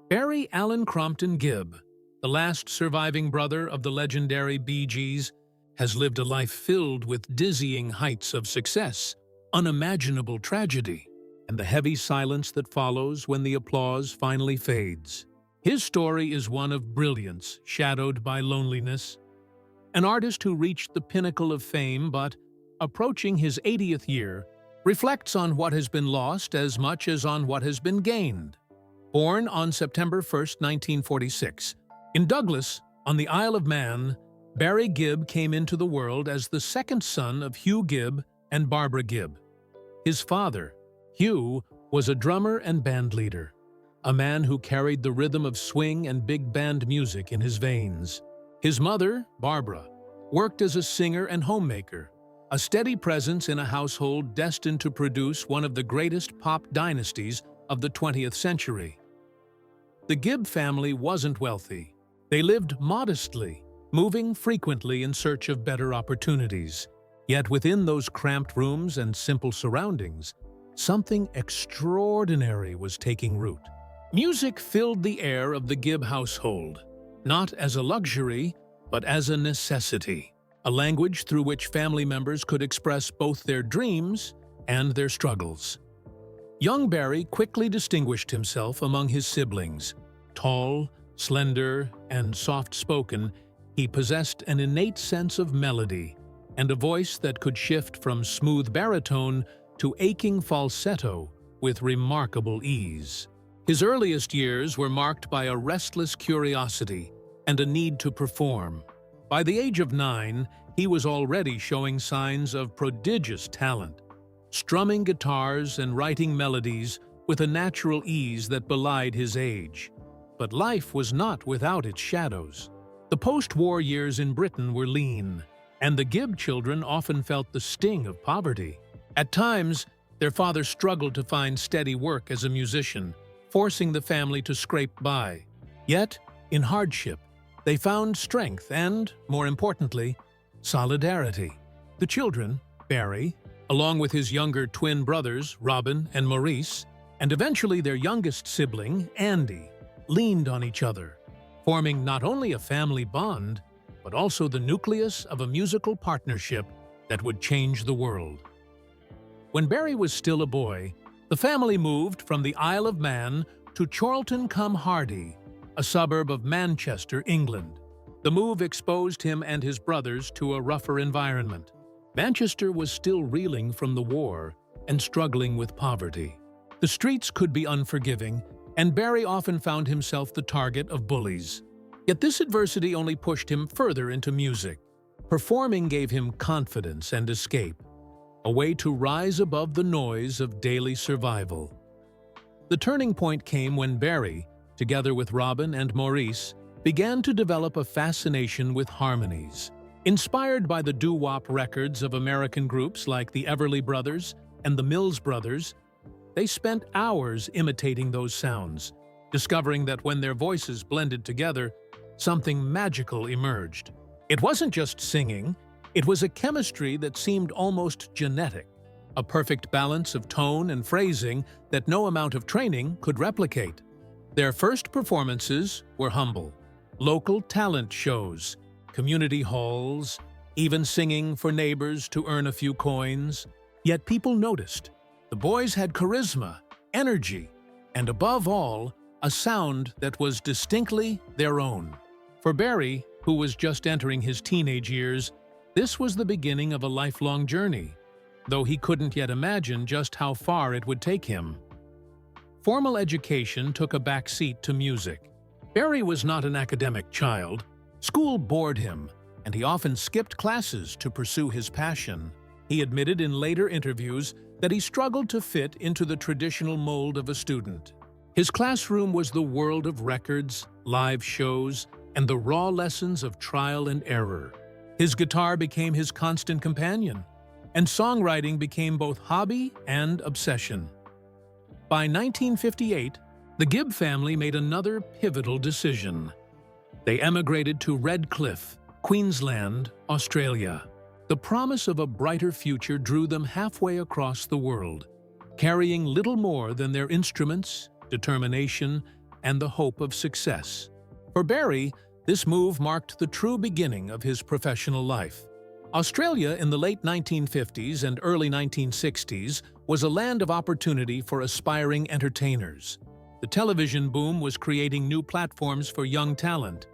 Barry Allen Crompton Gibb, the last surviving brother of the legendary Bee Gees, has lived a life filled with dizzying heights of success, unimaginable tragedy, and the heavy silence that follows when the applause finally fades. His story is one of brilliance shadowed by loneliness. An artist who reached the pinnacle of fame but, approaching his 80th year, reflects on what has been lost as much as on what has been gained. Born on September 1, 1946, in Douglas, on the Isle of Man, Barry Gibb came into the world as the second son of Hugh Gibb and Barbara Gibb. His father, Hugh, was a drummer and band leader, a man who carried the rhythm of swing and big band music in his veins. His mother, Barbara, worked as a singer and homemaker, a steady presence in a household destined to produce one of the greatest pop dynasties of the 20th century. The Gibb family wasn't wealthy. They lived modestly, moving frequently in search of better opportunities. Yet within those cramped rooms and simple surroundings, something extraordinary was taking root. Music filled the air of the Gibb household, not as a luxury, but as a necessity, a language through which family members could express both their dreams and their struggles. Young Barry quickly distinguished himself among his siblings. Tall, slender, and soft-spoken, he possessed an innate sense of melody and a voice that could shift from smooth baritone to aching falsetto with remarkable ease. His earliest years were marked by a restless curiosity and a need to perform. By the age of 9, he was already showing signs of prodigious talent, strumming guitars and writing melodies with a natural ease that belied his age. But life was not without its shadows. The post-war years in Britain were lean, and the Gibb children often felt the sting of poverty. At times, their father struggled to find steady work as a musician, forcing the family to scrape by. Yet, in hardship, they found strength and, more importantly, solidarity. The children, Barry, along with his younger twin brothers, Robin and Maurice, and eventually their youngest sibling, Andy, leaned on each other, forming not only a family bond, but also the nucleus of a musical partnership that would change the world. When Barry was still a boy, the family moved from the Isle of Man to Chorlton-cum-Hardy, a suburb of Manchester, England. The move exposed him and his brothers to a rougher environment. Manchester was still reeling from the war and struggling with poverty. The streets could be unforgiving, and Barry often found himself the target of bullies. Yet this adversity only pushed him further into music. Performing gave him confidence and escape, a way to rise above the noise of daily survival. The turning point came when Barry, together with Robin and Maurice, began to develop a fascination with harmonies. Inspired by the doo-wop records of American groups like the Everly Brothers and the Mills Brothers, they spent hours imitating those sounds, discovering that when their voices blended together, something magical emerged. It wasn't just singing, it was a chemistry that seemed almost genetic, a perfect balance of tone and phrasing that no amount of training could replicate. Their first performances were humble. Local talent shows, community halls, even singing for neighbors to earn a few coins. Yet people noticed. The boys had charisma, energy, and above all, a sound that was distinctly their own. For Barry, who was just entering his teenage years, this was the beginning of a lifelong journey, though he couldn't yet imagine just how far it would take him. Formal education took a back seat to music. Barry was not an academic child. School bored him, and he often skipped classes to pursue his passion. He admitted in later interviews that he struggled to fit into the traditional mold of a student. His classroom was the world of records, live shows, and the raw lessons of trial and error. His guitar became his constant companion, and songwriting became both hobby and obsession. By 1958, the Gibb family made another pivotal decision. They emigrated to Redcliffe, Queensland, Australia. The promise of a brighter future drew them halfway across the world, carrying little more than their instruments, determination, and the hope of success. For Barry, this move marked the true beginning of his professional life. Australia in the late 1950s and early 1960s was a land of opportunity for aspiring entertainers. The television boom was creating new platforms for young talent,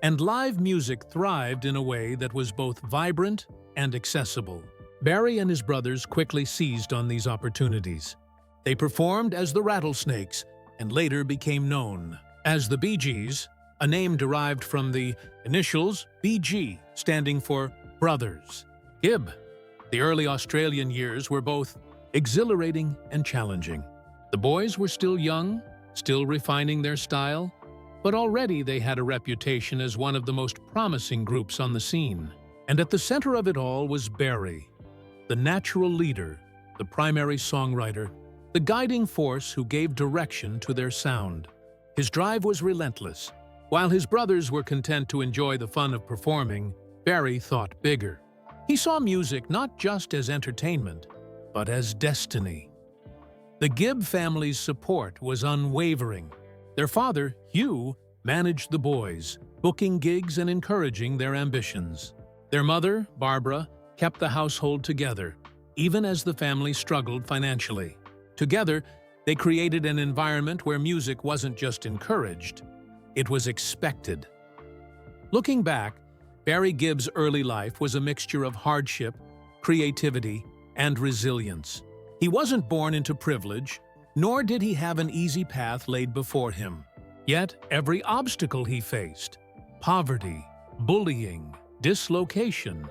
and live music thrived in a way that was both vibrant and accessible. Barry and his brothers quickly seized on these opportunities. They performed as the Rattlesnakes and later became known as the Bee Gees, a name derived from the initials BG, standing for Brothers. Gibb. The early Australian years were both exhilarating and challenging. The boys were still young, still refining their style, but already they had a reputation as one of the most promising groups on the scene. And at the center of it all was Barry, the natural leader, the primary songwriter, the guiding force who gave direction to their sound. His drive was relentless. While his brothers were content to enjoy the fun of performing, Barry thought bigger. He saw music not just as entertainment, but as destiny. The Gibb family's support was unwavering. Their father, Hugh, managed the boys, booking gigs and encouraging their ambitions. Their mother, Barbara, kept the household together, even as the family struggled financially. Together, they created an environment where music wasn't just encouraged, it was expected. Looking back, Barry Gibb's early life was a mixture of hardship, creativity, and resilience. He wasn't born into privilege, nor did he have an easy path laid before him. Yet, every obstacle he faced, poverty, bullying, dislocation,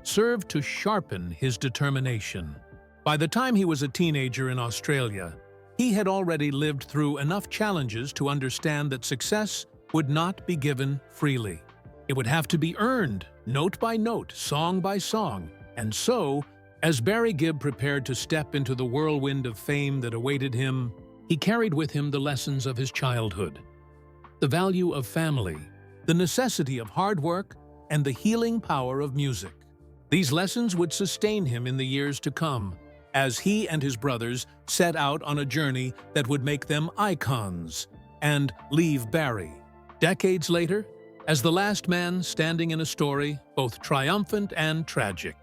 served to sharpen his determination. By the time he was a teenager in Australia, he had already lived through enough challenges to understand that success would not be given freely. It would have to be earned, note by note, song by song. And so, as Barry Gibb prepared to step into the whirlwind of fame that awaited him, he carried with him the lessons of his childhood. The value of family, the necessity of hard work, and the healing power of music. These lessons would sustain him in the years to come, as he and his brothers set out on a journey that would make them icons and leave Barry, decades later, as the last man standing in a story both triumphant and tragic.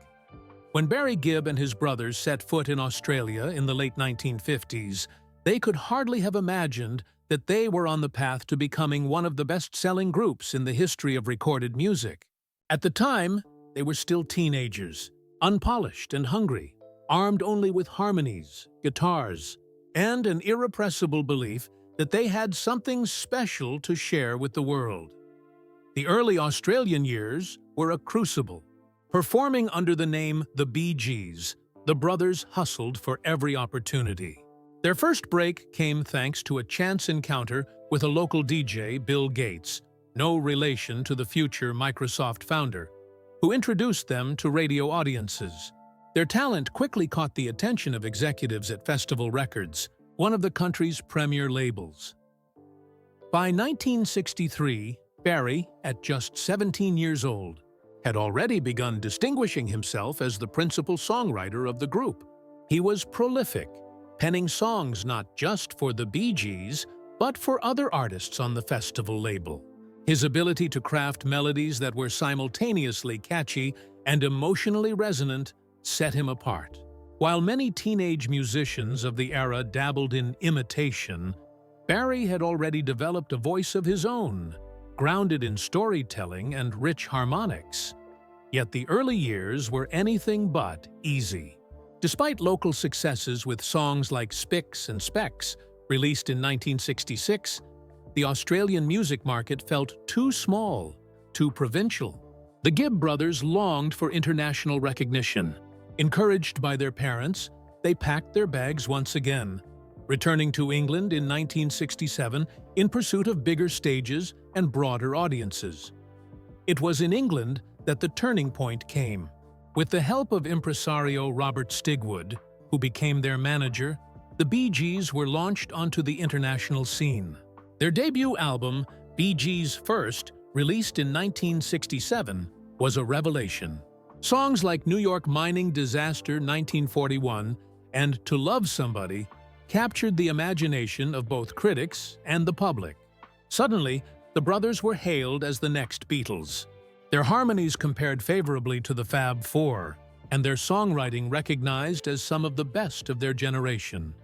When Barry Gibb and his brothers set foot in Australia in the late 1950s, they could hardly have imagined that they were on the path to becoming one of the best-selling groups in the history of recorded music. At the time, they were still teenagers, unpolished and hungry, armed only with harmonies, guitars, and an irrepressible belief that they had something special to share with the world. The early Australian years were a crucible. Performing under the name the Bee Gees, the brothers hustled for every opportunity. Their first break came thanks to a chance encounter with a local DJ, Bill Gates, no relation to the future Microsoft founder, who introduced them to radio audiences. Their talent quickly caught the attention of executives at Festival Records, one of the country's premier labels. By 1963, Barry, at just 17 years old, had already begun distinguishing himself as the principal songwriter of the group. He was prolific, penning songs not just for the Bee Gees, but for other artists on the Festival label. His ability to craft melodies that were simultaneously catchy and emotionally resonant set him apart. While many teenage musicians of the era dabbled in imitation, Barry had already developed a voice of his own, grounded in storytelling and rich harmonics. Yet the early years were anything but easy. Despite local successes with songs like Spicks and Specks, released in 1966, the Australian music market felt too small, too provincial. The Gibb brothers longed for international recognition. Encouraged by their parents, they packed their bags once again, returning to England in 1967 in pursuit of bigger stages and broader audiences. It was in England that the turning point came. With the help of impresario Robert Stigwood, who became their manager, the Bee Gees were launched onto the international scene. Their debut album, Bee Gees First, released in 1967, was a revelation. Songs like New York Mining Disaster 1941 and To Love Somebody captured the imagination of both critics and the public. Suddenly, the brothers were hailed as the next Beatles. Their harmonies compared favorably to the Fab Four, and their songwriting recognized as some of the best of their generation.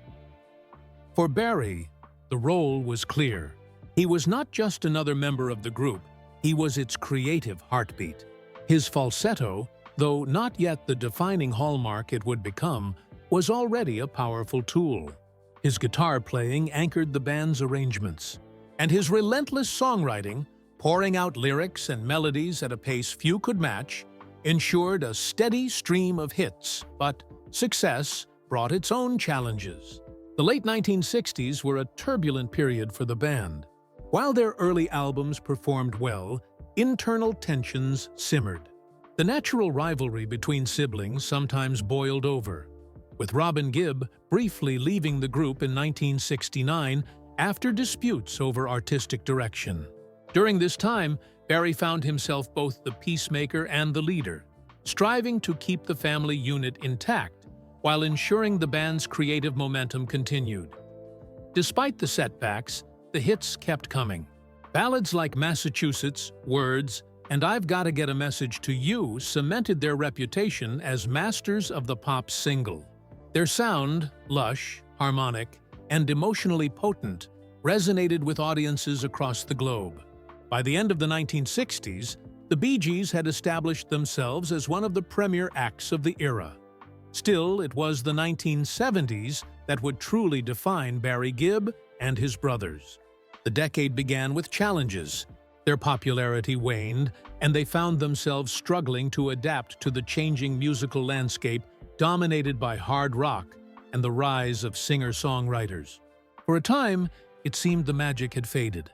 For Barry, the role was clear. He was not just another member of the group, he was its creative heartbeat. His falsetto, though not yet the defining hallmark it would become, was already a powerful tool. His guitar playing anchored the band's arrangements, and his relentless songwriting, pouring out lyrics and melodies at a pace few could match, ensured a steady stream of hits, but success brought its own challenges. The late 1960s were a turbulent period for the band. While their early albums performed well, internal tensions simmered. The natural rivalry between siblings sometimes boiled over, with Robin Gibb briefly leaving the group in 1969 after disputes over artistic direction. During this time, Barry found himself both the peacemaker and the leader, striving to keep the family unit intact while ensuring the band's creative momentum continued. Despite the setbacks, the hits kept coming. Ballads like Massachusetts, Words, and I've Gotta Get a Message to You cemented their reputation as masters of the pop single. Their sound, lush, harmonic, and emotionally potent, resonated with audiences across the globe. By the end of the 1960s, the Bee Gees had established themselves as one of the premier acts of the era. Still, it was the 1970s that would truly define Barry Gibb and his brothers. The decade began with challenges. Their popularity waned, and they found themselves struggling to adapt to the changing musical landscape dominated by hard rock and the rise of singer-songwriters. For a time, it seemed the magic had faded.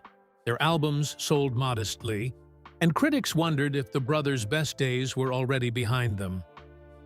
Their albums sold modestly, and critics wondered if the brothers' best days were already behind them.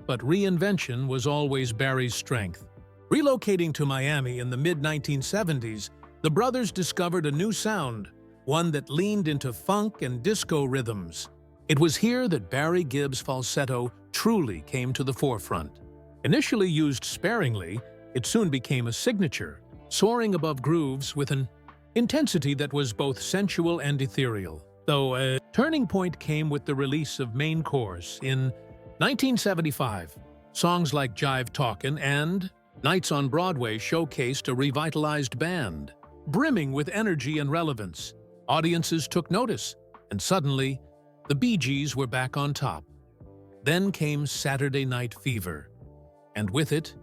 But reinvention was always Barry's strength. Relocating to Miami in the mid-1970s, the brothers discovered a new sound, one that leaned into funk and disco rhythms. It was here that Barry Gibb's falsetto truly came to the forefront. Initially used sparingly, it soon became a signature, soaring above grooves with an intensity that was both sensual and ethereal. Though a turning point came with the release of Main Course in 1975. Songs like Jive Talkin' and Nights on Broadway showcased a revitalized band, brimming with energy and relevance. Audiences took notice, and suddenly, the Bee Gees were back on top. Then came Saturday Night Fever, and with it,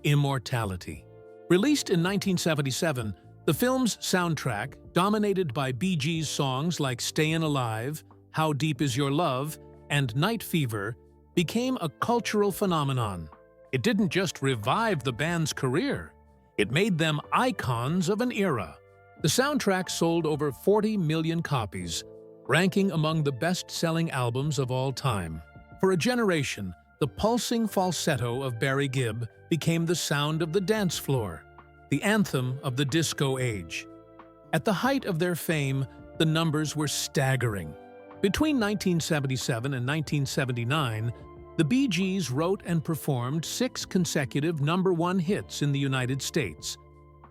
immortality. Released in 1977, the film's soundtrack, dominated by Bee Gees songs like Stayin' Alive, How Deep Is Your Love, and Night Fever, became a cultural phenomenon. It didn't just revive the band's career, it made them icons of an era. The soundtrack sold over 40 million copies, ranking among the best-selling albums of all time. For a generation, the pulsing falsetto of Barry Gibb became the sound of the dance floor, the anthem of the disco age. At the height of their fame, the numbers were staggering. Between 1977 and 1979, the Bee Gees wrote and performed 6 consecutive #1 hits in the United States,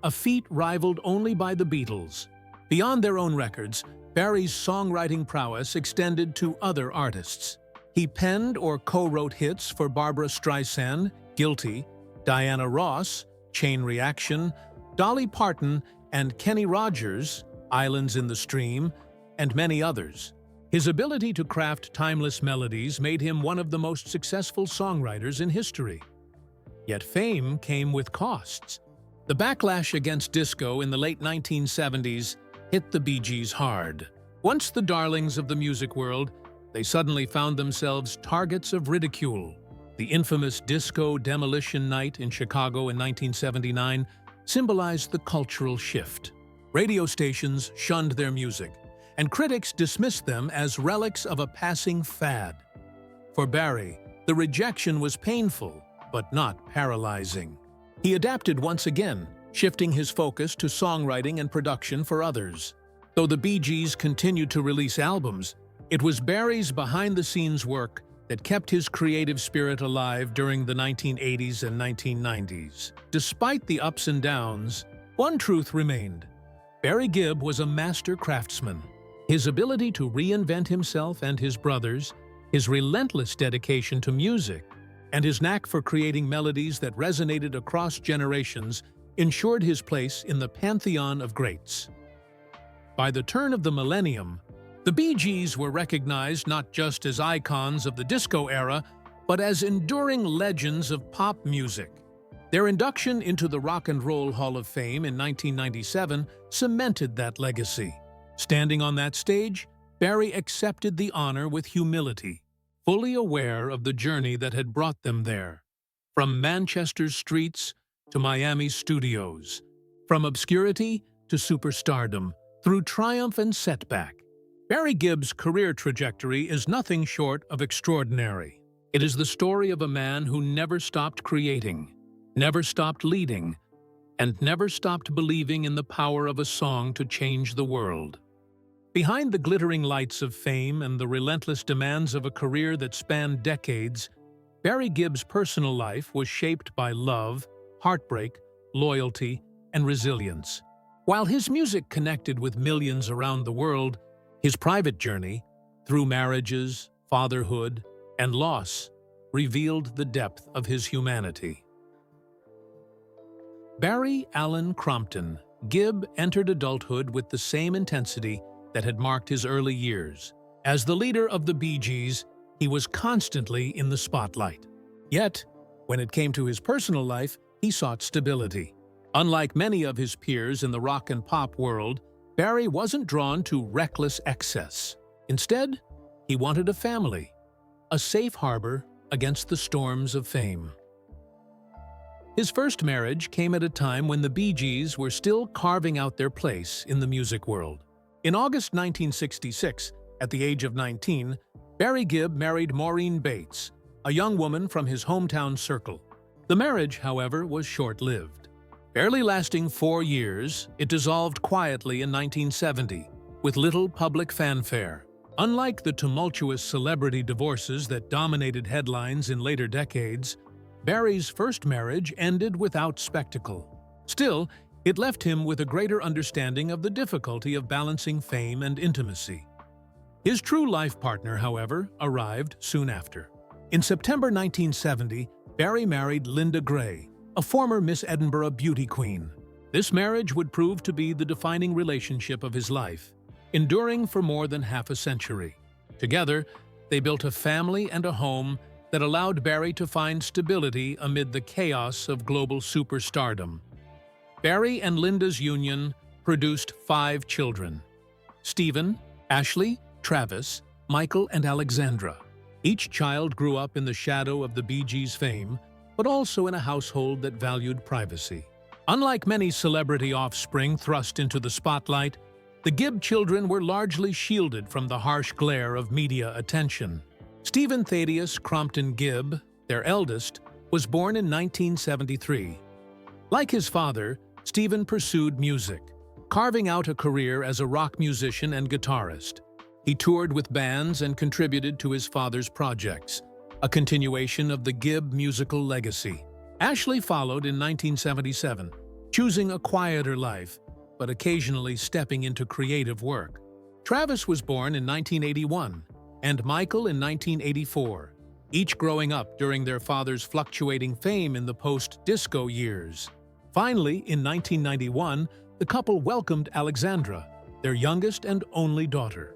a feat rivaled only by the Beatles. Beyond their own records, Barry's songwriting prowess extended to other artists. He penned or co-wrote hits for Barbra Streisand, Guilty, Diana Ross, Chain Reaction, Dolly Parton, and Kenny Rogers, Islands in the Stream, and many others. His ability to craft timeless melodies made him one of the most successful songwriters in history. Yet fame came with costs. The backlash against disco in the late 1970s hit the Bee Gees hard. Once the darlings of the music world, they suddenly found themselves targets of ridicule. The infamous Disco Demolition Night in Chicago in 1979 symbolized the cultural shift. Radio stations shunned their music, and critics dismissed them as relics of a passing fad. For Barry, the rejection was painful, but not paralyzing. He adapted once again, shifting his focus to songwriting and production for others. Though the Bee Gees continued to release albums, it was Barry's behind-the-scenes work that kept his creative spirit alive during the 1980s and 1990s. Despite the ups and downs, one truth remained. Barry Gibb was a master craftsman. His ability to reinvent himself and his brothers, his relentless dedication to music, and his knack for creating melodies that resonated across generations ensured his place in the pantheon of greats. By the turn of the millennium, the Bee Gees were recognized not just as icons of the disco era, but as enduring legends of pop music. Their induction into the Rock and Roll Hall of Fame in 1997 cemented that legacy. Standing on that stage, Barry accepted the honor with humility, fully aware of the journey that had brought them there. From Manchester's streets to Miami's studios, from obscurity to superstardom, through triumph and setback, Barry Gibb's career trajectory is nothing short of extraordinary. It is the story of a man who never stopped creating, never stopped leading, and never stopped believing in the power of a song to change the world. Behind the glittering lights of fame and the relentless demands of a career that spanned decades, Barry Gibb's personal life was shaped by love, heartbreak, loyalty, and resilience. While his music connected with millions around the world, his private journey, through marriages, fatherhood, and loss, revealed the depth of his humanity. Barry Allen Crompton Gibb entered adulthood with the same intensity that had marked his early years. As the leader of the Bee Gees, he was constantly in the spotlight. Yet, when it came to his personal life, he sought stability. Unlike many of his peers in the rock and pop world, Barry wasn't drawn to reckless excess. Instead, he wanted a family, a safe harbor against the storms of fame. His first marriage came at a time when the Bee Gees were still carving out their place in the music world. In August 1966, at the age of 19, Barry Gibb married Maureen Bates, a young woman from his hometown circle. The marriage, however, was short-lived. Barely lasting 4 years, it dissolved quietly in 1970, with little public fanfare. Unlike the tumultuous celebrity divorces that dominated headlines in later decades, Barry's first marriage ended without spectacle. Still, it left him with a greater understanding of the difficulty of balancing fame and intimacy. His true life partner, however, arrived soon after. In September 1970, Barry married Linda Gray, a former Miss Edinburgh beauty queen. This marriage would prove to be the defining relationship of his life, enduring for more than half a century. Together, they built a family and a home that allowed Barry to find stability amid the chaos of global superstardom. Barry and Linda's union produced 5 children: Stephen, Ashley, Travis, Michael, and Alexandra. Each child grew up in the shadow of the Bee Gees' fame, but also in a household that valued privacy. Unlike many celebrity offspring thrust into the spotlight, the Gibb children were largely shielded from the harsh glare of media attention. Stephen Thaddeus Crompton Gibb, their eldest, was born in 1973. Like his father, Stephen pursued music, carving out a career as a rock musician and guitarist. He toured with bands and contributed to his father's projects, a continuation of the Gibb musical legacy. Ashley followed in 1977, choosing a quieter life, but occasionally stepping into creative work. Travis was born in 1981, and Michael in 1984, each growing up during their father's fluctuating fame in the post-disco years. Finally, in 1991, the couple welcomed Alexandra, their youngest and only daughter.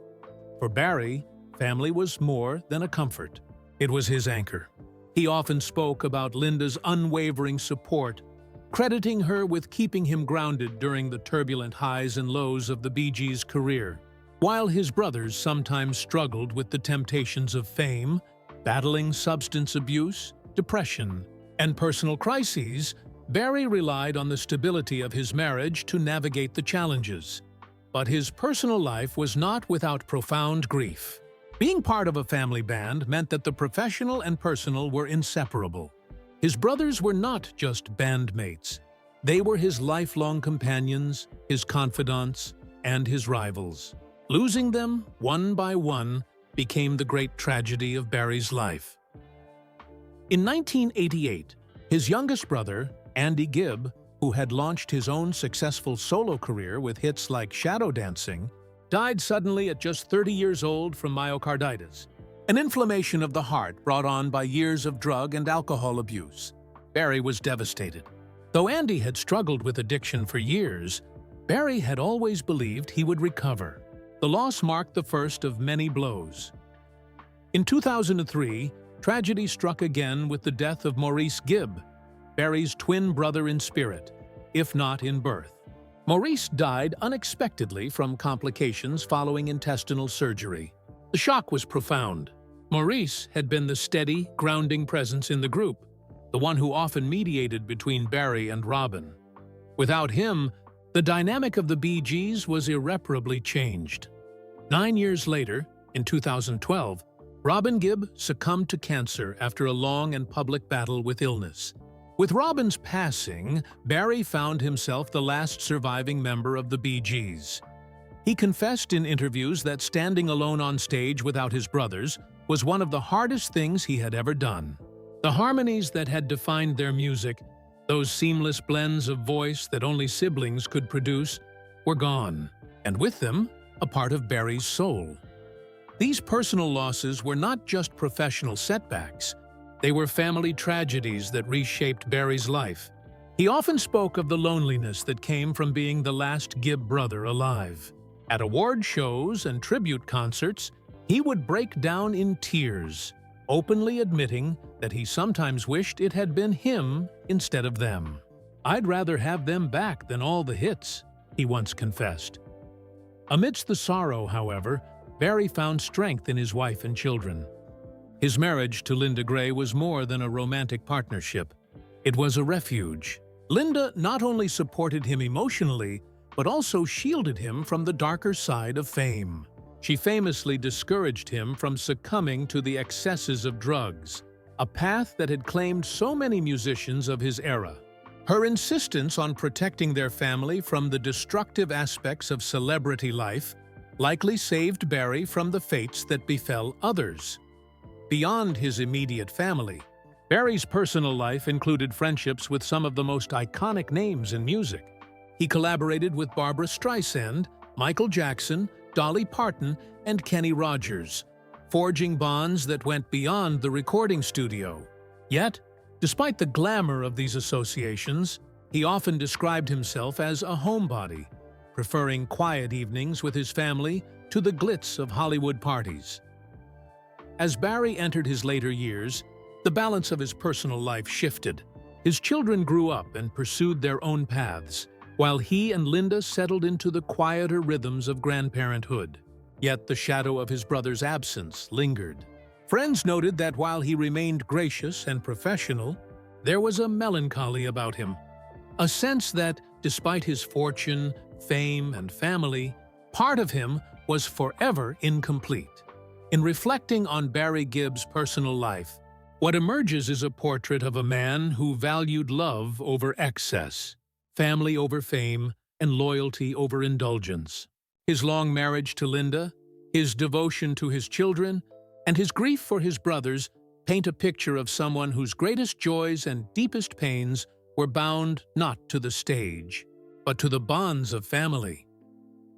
For Barry, family was more than a comfort. It was his anchor. He often spoke about Linda's unwavering support, crediting her with keeping him grounded during the turbulent highs and lows of the Bee Gees' career. While his brothers sometimes struggled with the temptations of fame, battling substance abuse, depression, and personal crises, Barry relied on the stability of his marriage to navigate the challenges. But his personal life was not without profound grief. Being part of a family band meant that the professional and personal were inseparable. His brothers were not just bandmates. They were his lifelong companions, his confidants, and his rivals. Losing them, one by one, became the great tragedy of Barry's life. In 1988, his youngest brother, Andy Gibb, who had launched his own successful solo career with hits like Shadow Dancing, died suddenly at just 30 years old from myocarditis, an inflammation of the heart brought on by years of drug and alcohol abuse. Barry was devastated. Though Andy had struggled with addiction for years, Barry had always believed he would recover. The loss marked the first of many blows. In 2003, tragedy struck again with the death of Maurice Gibb, Barry's twin brother in spirit, if not in birth. Maurice died unexpectedly from complications following intestinal surgery. The shock was profound. Maurice had been the steady, grounding presence in the group, the one who often mediated between Barry and Robin. Without him, the dynamic of the Bee Gees was irreparably changed. 9 years later, in 2012, Robin Gibb succumbed to cancer after a long and public battle with illness. With Robin's passing, Barry found himself the last surviving member of the Bee Gees. He confessed in interviews that standing alone on stage without his brothers was one of the hardest things he had ever done. The harmonies that had defined their music, those seamless blends of voice that only siblings could produce, were gone, and with them, a part of Barry's soul. These personal losses were not just professional setbacks. They were family tragedies that reshaped Barry's life. He often spoke of the loneliness that came from being the last Gibb brother alive. At award shows and tribute concerts, he would break down in tears, openly admitting that he sometimes wished it had been him instead of them. "I'd rather have them back than all the hits," he once confessed. Amidst the sorrow, however, Barry found strength in his wife and children. His marriage to Linda Gray was more than a romantic partnership. It was a refuge. Linda not only supported him emotionally, but also shielded him from the darker side of fame. She famously discouraged him from succumbing to the excesses of drugs, a path that had claimed so many musicians of his era. Her insistence on protecting their family from the destructive aspects of celebrity life likely saved Barry from the fates that befell others. Beyond his immediate family, Barry's personal life included friendships with some of the most iconic names in music. He collaborated with Barbra Streisand, Michael Jackson, Dolly Parton, and Kenny Rogers, forging bonds that went beyond the recording studio. Yet, despite the glamour of these associations, he often described himself as a homebody, preferring quiet evenings with his family to the glitz of Hollywood parties. As Barry entered his later years, the balance of his personal life shifted. His children grew up and pursued their own paths, while he and Linda settled into the quieter rhythms of grandparenthood. Yet the shadow of his brother's absence lingered. Friends noted that while he remained gracious and professional, there was a melancholy about him, a sense that, despite his fortune, fame, and family, part of him was forever incomplete. In reflecting on Barry Gibb's personal life, what emerges is a portrait of a man who valued love over excess, family over fame, and loyalty over indulgence. His long marriage to Linda, his devotion to his children, and his grief for his brothers paint a picture of someone whose greatest joys and deepest pains were bound not to the stage, but to the bonds of family.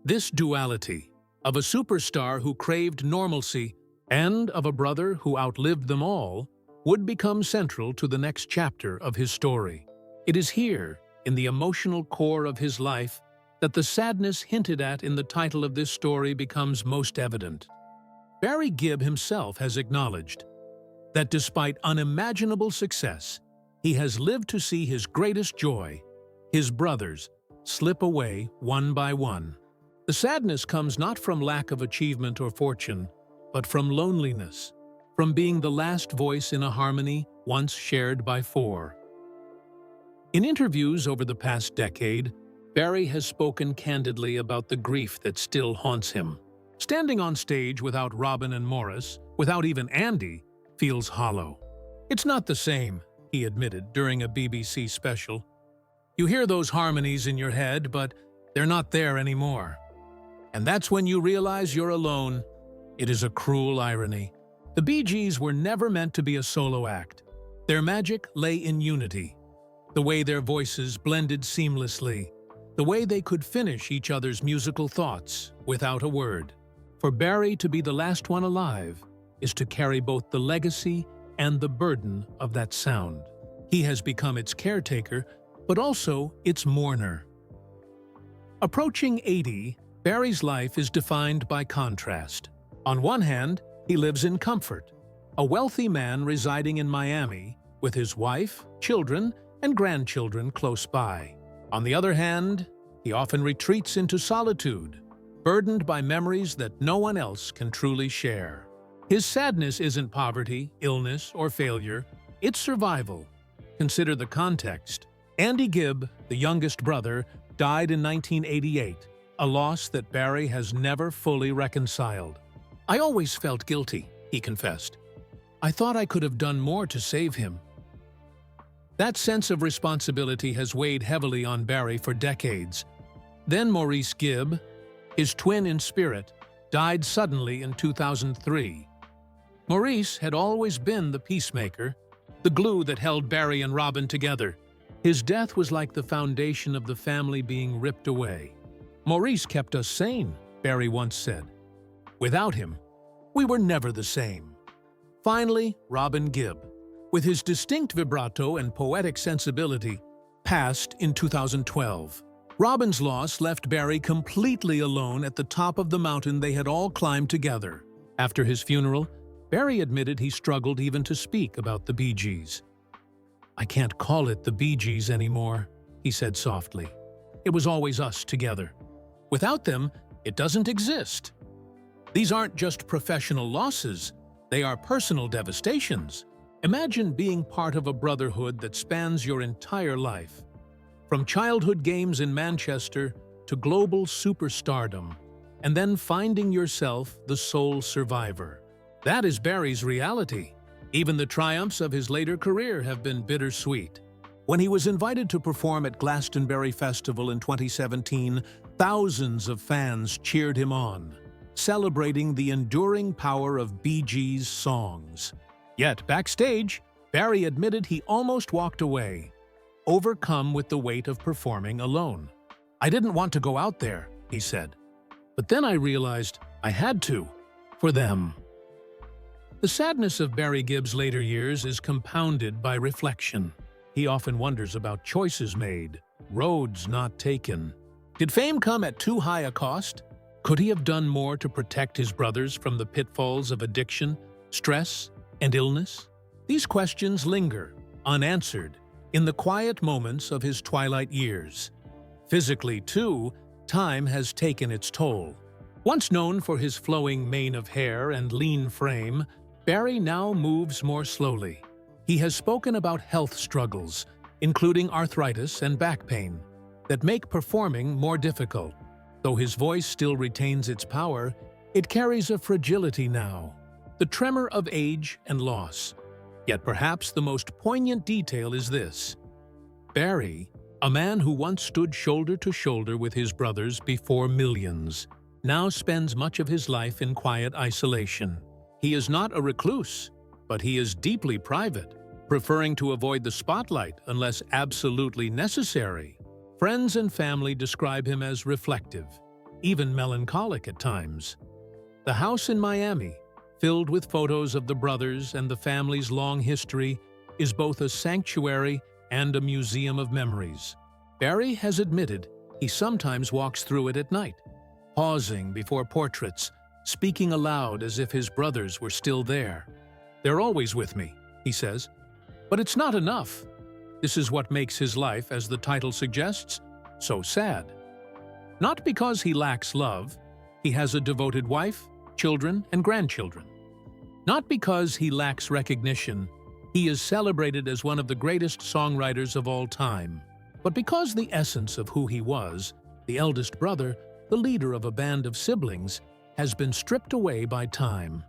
This duality, of a superstar who craved normalcy and of a brother who outlived them all, would become central to the next chapter of his story. It is here, in the emotional core of his life, that the sadness hinted at in the title of this story becomes most evident. Barry Gibb himself has acknowledged that despite unimaginable success, he has lived to see his greatest joy, his brothers, slip away one by one. The sadness comes not from lack of achievement or fortune, but from loneliness, from being the last voice in a harmony once shared by four. In interviews over the past decade, Barry has spoken candidly about the grief that still haunts him. Standing on stage without Robin and Morris, without even Andy, feels hollow. "It's not the same," he admitted during a BBC special. "You hear those harmonies in your head, but they're not there anymore. And that's when you realize you're alone." It is a cruel irony. The Bee Gees were never meant to be a solo act. Their magic lay in unity. The way their voices blended seamlessly, the way they could finish each other's musical thoughts without a word. For Barry to be the last one alive is to carry both the legacy and the burden of that sound. He has become its caretaker, but also its mourner. Approaching 80, Barry's life is defined by contrast. On one hand, he lives in comfort, a wealthy man residing in Miami with his wife, children, and grandchildren close by. On the other hand, he often retreats into solitude, burdened by memories that no one else can truly share. His sadness isn't poverty, illness, or failure, it's survival. Consider the context. Andy Gibb, the youngest brother, died in 1988, a loss that Barry has never fully reconciled. "I always felt guilty," he confessed. "I thought I could have done more to save him." That sense of responsibility has weighed heavily on Barry for decades. Then Maurice Gibb, his twin in spirit, died suddenly in 2003. Maurice had always been the peacemaker, the glue that held Barry and Robin together. His death was like the foundation of the family being ripped away. "Maurice kept us sane," Barry once said. "Without him, we were never the same." Finally, Robin Gibb, with his distinct vibrato and poetic sensibility, passed in 2012. Robin's loss left Barry completely alone at the top of the mountain they had all climbed together. After his funeral, Barry admitted he struggled even to speak about the Bee Gees. "I can't call it the Bee Gees anymore," he said softly. "It was always us together. Without them, it doesn't exist." These aren't just professional losses, they are personal devastations. Imagine being part of a brotherhood that spans your entire life. From childhood games in Manchester to global superstardom, and then finding yourself the sole survivor. That is Barry's reality. Even the triumphs of his later career have been bittersweet. When he was invited to perform at Glastonbury Festival in 2017, thousands of fans cheered him on, celebrating the enduring power of Bee Gees' songs. Yet backstage, Barry admitted he almost walked away, overcome with the weight of performing alone. "I didn't want to go out there," he said. "But then I realized I had to, for them." The sadness of Barry Gibb's later years is compounded by reflection. He often wonders about choices made, roads not taken. Did fame come at too high a cost? Could he have done more to protect his brothers from the pitfalls of addiction, stress, and illness? These questions linger, unanswered, in the quiet moments of his twilight years. Physically, too, time has taken its toll. Once known for his flowing mane of hair and lean frame, Barry now moves more slowly. He has spoken about health struggles, including arthritis and back pain, that make performing more difficult. Though his voice still retains its power, it carries a fragility now, the tremor of age and loss. Yet perhaps the most poignant detail is this. Barry, a man who once stood shoulder to shoulder with his brothers before millions, now spends much of his life in quiet isolation. He is not a recluse, but he is deeply private, preferring to avoid the spotlight unless absolutely necessary. Friends and family describe him as reflective, even melancholic at times. The house in Miami, filled with photos of the brothers and the family's long history, is both a sanctuary and a museum of memories. Barry has admitted he sometimes walks through it at night, pausing before portraits, speaking aloud as if his brothers were still there. "They're always with me," he says, "but it's not enough." This is what makes his life, as the title suggests, so sad. Not because he lacks love, he has a devoted wife, children, and grandchildren. Not because he lacks recognition, he is celebrated as one of the greatest songwriters of all time. But because the essence of who he was, the eldest brother, the leader of a band of siblings, has been stripped away by time.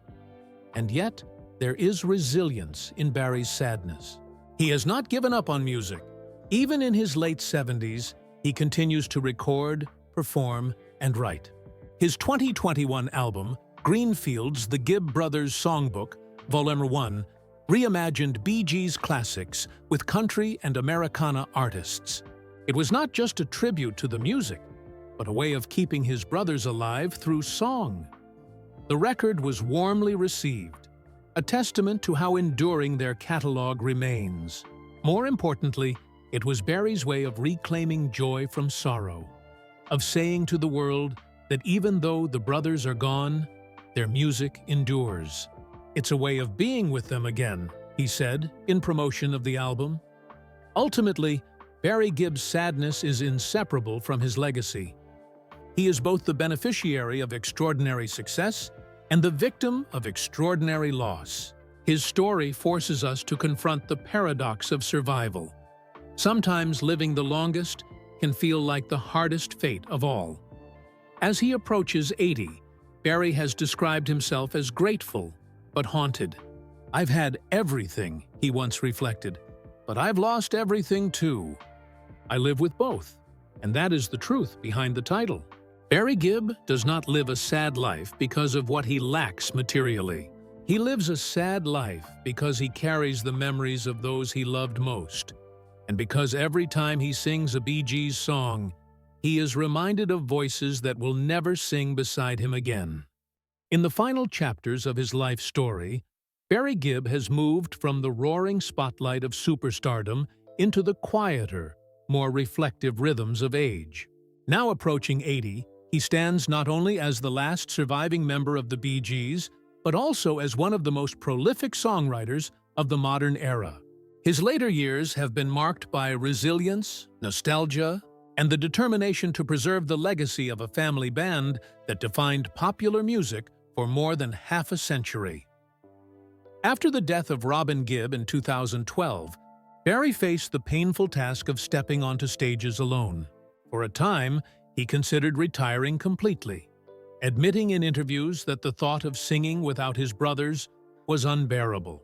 And yet, there is resilience in Barry's sadness. He has not given up on music. Even in his late 70s, he continues to record, perform, and write. His 2021 album, Greenfields, The Gibb Brothers Songbook, Volume 1, reimagined Bee Gees classics with country and Americana artists. It was not just a tribute to the music, but a way of keeping his brothers alive through song. The record was warmly received, a testament to how enduring their catalog remains. More importantly, it was Barry's way of reclaiming joy from sorrow, of saying to the world that even though the brothers are gone, their music endures. "It's a way of being with them again," he said in promotion of the album. Ultimately, Barry Gibb's sadness is inseparable from his legacy. He is both the beneficiary of extraordinary success and the victim of extraordinary loss. His story forces us to confront the paradox of survival. Sometimes living the longest can feel like the hardest fate of all. As he approaches 80, Barry has described himself as grateful but haunted. "I've had everything," he once reflected, "but I've lost everything too. I live with both, and that is the truth behind the title." Barry Gibb does not live a sad life because of what he lacks materially. He lives a sad life because he carries the memories of those he loved most, and because every time he sings a Bee Gees song, he is reminded of voices that will never sing beside him again. In the final chapters of his life story, Barry Gibb has moved from the roaring spotlight of superstardom into the quieter, more reflective rhythms of age. Now approaching 80, he stands not only as the last surviving member of the Bee Gees, but also as one of the most prolific songwriters of the modern era. His later years have been marked by resilience, nostalgia, and the determination to preserve the legacy of a family band that defined popular music for more than half a century. After the death of Robin Gibb in 2012, Barry faced the painful task of stepping onto stages alone. For a time, he considered retiring completely, admitting in interviews that the thought of singing without his brothers was unbearable.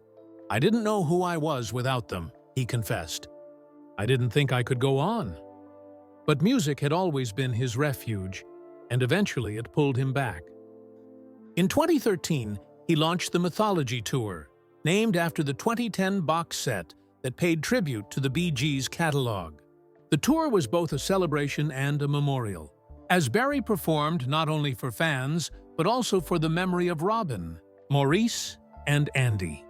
"I didn't know who I was without them," he confessed. "I didn't think I could go on." But music had always been his refuge, and eventually it pulled him back. In 2013, he launched the Mythology Tour, named after the 2010 box set that paid tribute to the Bee Gees' catalog. The tour was both a celebration and a memorial, as Barry performed not only for fans, but also for the memory of Robin, Maurice, and Andy.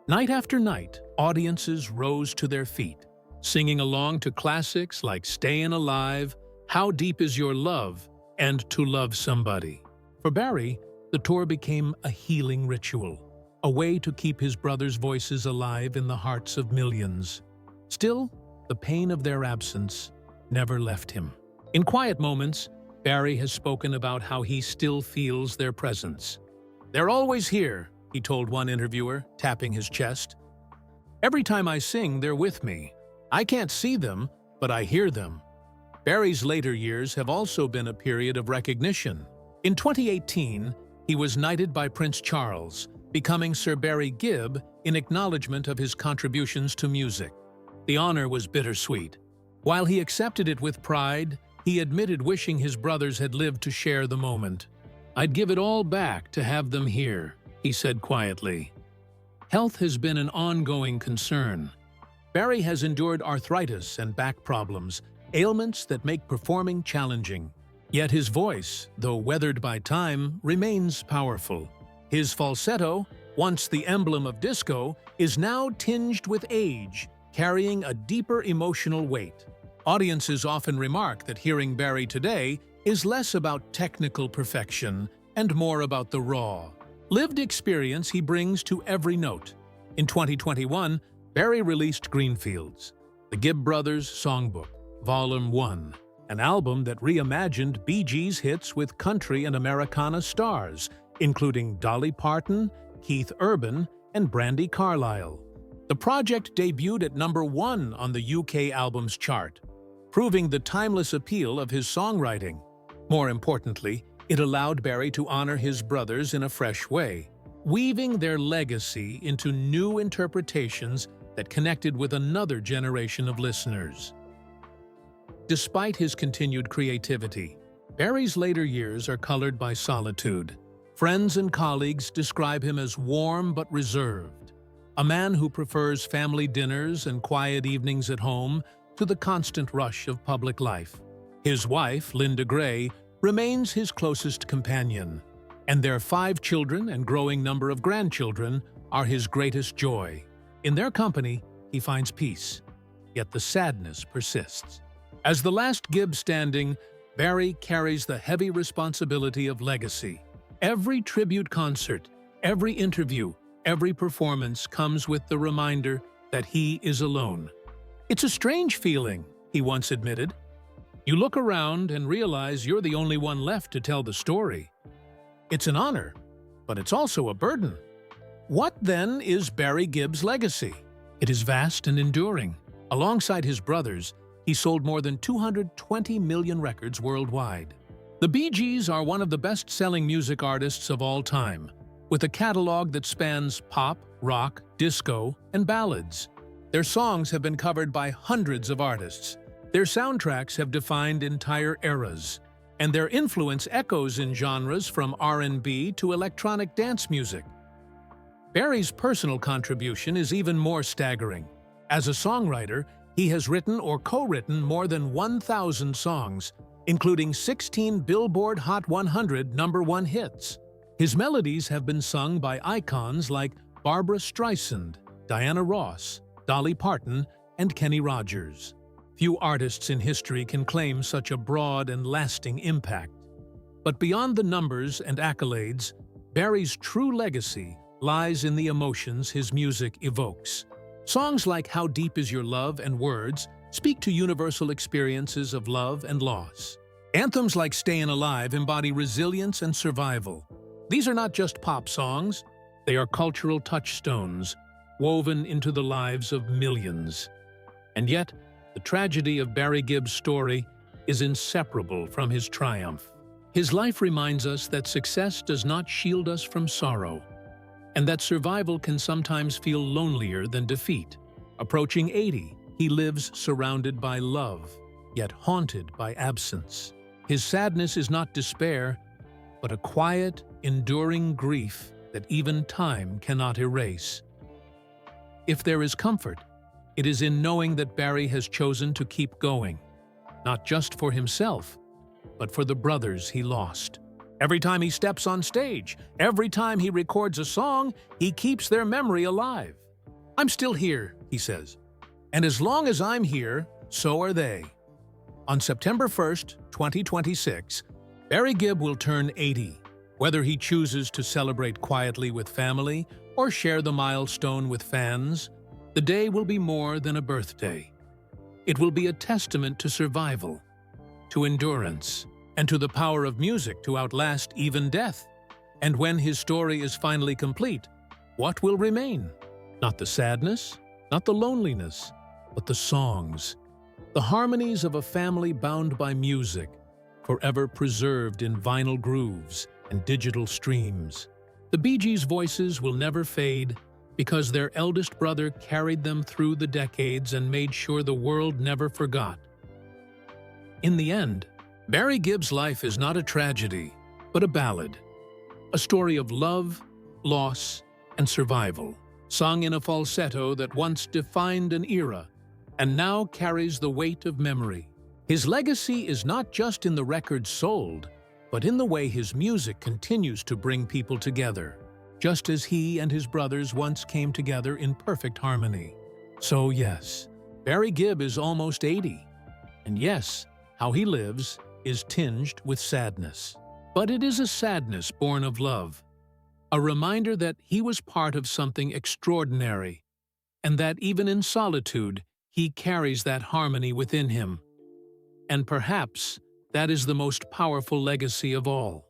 Night after night, audiences rose to their feet, singing along to classics like "Stayin' Alive," "How Deep Is Your Love," and "To Love Somebody." For Barry, the tour became a healing ritual, a way to keep his brothers' voices alive in the hearts of millions. Still, the pain of their absence never left him. In quiet moments, Barry has spoken about how he still feels their presence. "They're always here," he told one interviewer, tapping his chest. "Every time I sing, they're with me. I can't see them, but I hear them." Barry's later years have also been a period of recognition. In 2018, he was knighted by Prince Charles, becoming Sir Barry Gibb in acknowledgement of his contributions to music. The honor was bittersweet. While he accepted it with pride, he admitted wishing his brothers had lived to share the moment. "I'd give it all back to have them here," he said quietly. Health has been an ongoing concern. Barry has endured arthritis and back problems, ailments that make performing challenging. Yet his voice, though weathered by time, remains powerful. His falsetto, once the emblem of disco, is now tinged with age, carrying a deeper emotional weight. Audiences often remark that hearing Barry today is less about technical perfection and more about the raw, lived experience he brings to every note. In 2021, Barry released Greenfields, the Gibb Brothers Songbook, Volume 1, an album that reimagined Bee Gees hits with country and Americana stars, including Dolly Parton, Keith Urban, and Brandi Carlile. The project debuted at #1 on the UK Albums Chart, proving the timeless appeal of his songwriting. More importantly, it allowed Barry to honor his brothers in a fresh way, weaving their legacy into new interpretations that connected with another generation of listeners. Despite his continued creativity, Barry's later years are colored by solitude. Friends and colleagues describe him as warm but reserved, a man who prefers family dinners and quiet evenings at home to the constant rush of public life. His wife, Linda Gray, remains his closest companion, and their 5 children and growing number of grandchildren are his greatest joy. In their company, he finds peace, yet the sadness persists. As the last Gibb standing, Barry carries the heavy responsibility of legacy. Every tribute concert, every interview, every performance comes with the reminder that he is alone. "It's a strange feeling," he once admitted. "You look around and realize you're the only one left to tell the story. It's an honor, but it's also a burden." What then is Barry Gibb's legacy? It is vast and enduring. Alongside his brothers, he sold more than 220 million records worldwide. The Bee Gees are one of the best-selling music artists of all time, with a catalog that spans pop, rock, disco, and ballads. Their songs have been covered by hundreds of artists. Their soundtracks have defined entire eras, and their influence echoes in genres from R&B to electronic dance music. Barry's personal contribution is even more staggering. As a songwriter, he has written or co-written more than 1,000 songs, including 16 Billboard Hot 100 #1 hits. His melodies have been sung by icons like Barbra Streisand, Diana Ross, Dolly Parton, and Kenny Rogers. Few artists in history can claim such a broad and lasting impact. But beyond the numbers and accolades, Barry's true legacy lies in the emotions his music evokes. Songs like How Deep Is Your Love and Words speak to universal experiences of love and loss. Anthems like Stayin' Alive embody resilience and survival. These are not just pop songs, they are cultural touchstones, woven into the lives of millions. And yet, the tragedy of Barry Gibb's story is inseparable from his triumph. His life reminds us that success does not shield us from sorrow, and that survival can sometimes feel lonelier than defeat. Approaching 80, he lives surrounded by love, yet haunted by absence. His sadness is not despair, but a quiet, enduring grief that even time cannot erase. If there is comfort, it is in knowing that Barry has chosen to keep going, not just for himself, but for the brothers he lost. Every time he steps on stage, every time he records a song, he keeps their memory alive. "I'm still here," he says, "and as long as I'm here, so are they." On September 1st, 2026, Barry Gibb will turn 80. Whether he chooses to celebrate quietly with family or share the milestone with fans, the day will be more than a birthday. It will be a testament to survival, to endurance, and to the power of music to outlast even death. And when his story is finally complete, what will remain? Not the sadness, not the loneliness, but the songs, the harmonies of a family bound by music, forever preserved in vinyl grooves and digital streams. The Bee Gees' voices will never fade because their eldest brother carried them through the decades and made sure the world never forgot. In the end, Barry Gibb's life is not a tragedy, but a ballad, a story of love, loss, and survival, sung in a falsetto that once defined an era and now carries the weight of memory. His legacy is not just in the records sold, but in the way his music continues to bring people together, just as he and his brothers once came together in perfect harmony. So yes, Barry Gibb is almost 80, and yes, how he lives is tinged with sadness. But it is a sadness born of love, a reminder that he was part of something extraordinary, and that even in solitude, he carries that harmony within him. And perhaps that is the most powerful legacy of all.